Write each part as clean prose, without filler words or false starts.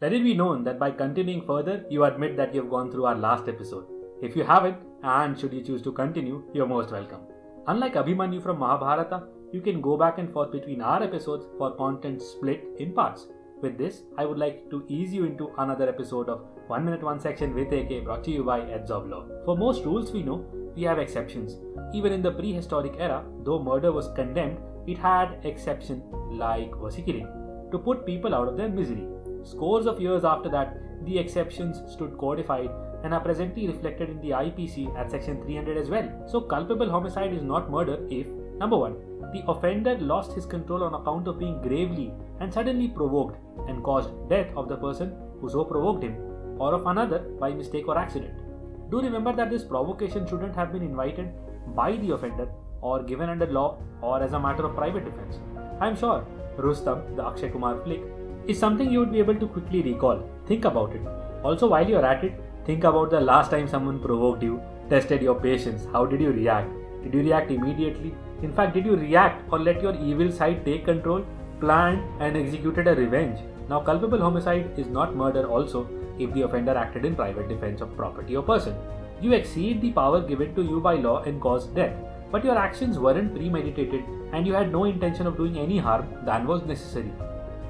Let it be known that by continuing further, you admit that you have gone through our last episode. If you haven't, and should you choose to continue, you're most welcome. Unlike Abhimanyu from Mahabharata, you can go back and forth between our episodes for content split in parts. With this, I would like to ease you into another episode of 1 Minute 1 Section with AK, brought to you by Edge of Law. For most rules we know, we have exceptions. Even in the prehistoric era, though murder was condemned, it had exception like mercy killing, to put people out of their misery. Scores of years after that, the exceptions stood codified and are presently reflected in the IPC at section 300 as well. So culpable homicide is not murder if, number 1, the offender lost his control on account of being gravely and suddenly provoked and caused death of the person who so provoked him, or of another by mistake or accident. Do remember that this provocation shouldn't have been invited by the offender or given under law or as a matter of private defense. I am sure Rustam, the Akshay Kumar flick, is something you would be able to quickly recall. Think about it. Also, while you're at it, think about the last time someone provoked you, tested your patience. How did you react? Did you react immediately? In fact, did you react or let your evil side take control, planned and executed a revenge? Now, culpable homicide is not murder also if the offender acted in private defense of property or person. You exceed the power given to you by law and caused death, but your actions weren't premeditated and you had no intention of doing any harm than was necessary.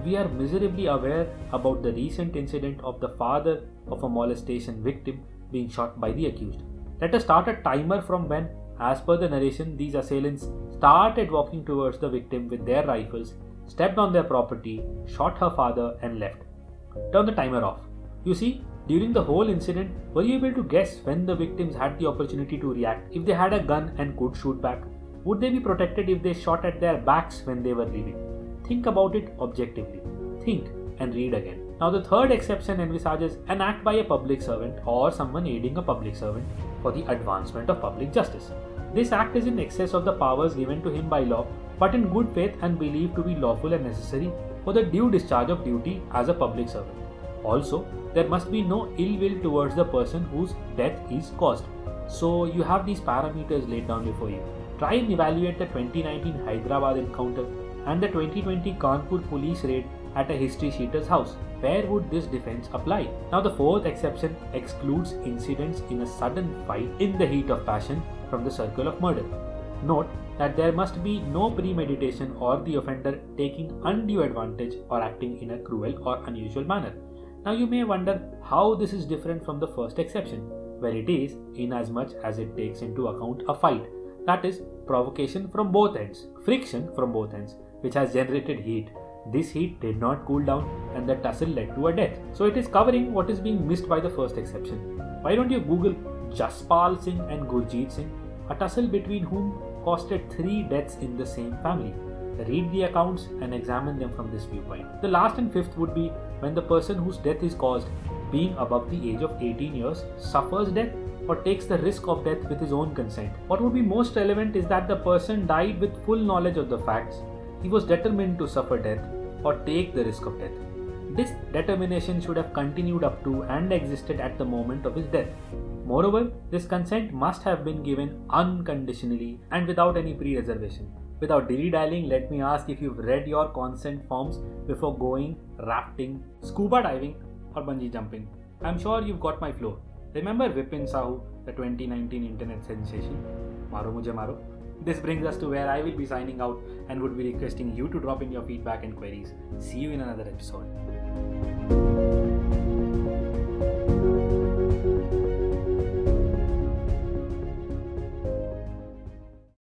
We are miserably aware about the recent incident of the father of a molestation victim being shot by the accused. Let us start a timer from when, as per the narration, these assailants started walking towards the victim with their rifles, stepped on their property, shot her father and left. Turn the timer off. You see, during the whole incident, were you able to guess when the victims had the opportunity to react? If they had a gun and could shoot back, would they be protected if they shot at their backs when they were leaving? Think about it objectively. Think and read again. Now, the third exception envisages an act by a public servant or someone aiding a public servant for the advancement of public justice. This act is in excess of the powers given to him by law, but in good faith and believed to be lawful and necessary for the due discharge of duty as a public servant. Also, there must be no ill will towards the person whose death is caused. So, you have these parameters laid down before you. Try and evaluate the 2019 Hyderabad encounter and the 2020 Kanpur police raid at a history sheeter's house. Where would this defense apply? Now, the fourth exception excludes incidents in a sudden fight in the heat of passion from the circle of murder. Note that there must be no premeditation or the offender taking undue advantage or acting in a cruel or unusual manner. Now, you may wonder how this is different from the first exception. Well, it is, inasmuch as it takes into account a fight, that is, provocation from both ends, friction from both ends, which has generated heat. This heat did not cool down and the tussle led to a death. So it is covering what is being missed by the first exception. Why don't you Google Jaspal Singh and Gurjeet Singh, a tussle between whom costed 3 deaths in the same family. Read the accounts and examine them from this viewpoint. The last and fifth would be when the person whose death is caused, being above the age of 18 years, suffers death or takes the risk of death with his own consent. What would be most relevant is that the person died with full knowledge of the facts. He was determined to suffer death or take the risk of death. This determination should have continued up to and existed at the moment of his death. Moreover, this consent must have been given unconditionally and without any pre-reservation. Without dilly-dallying, let me ask if you've read your consent forms before going rafting, scuba diving or bungee jumping. I'm sure you've got my flow. Remember Vipin Sahu, the 2019 internet sensation? Maro mujhe maro. This brings us to where I will be signing out and would be requesting you to drop in your feedback and queries. See you in another episode.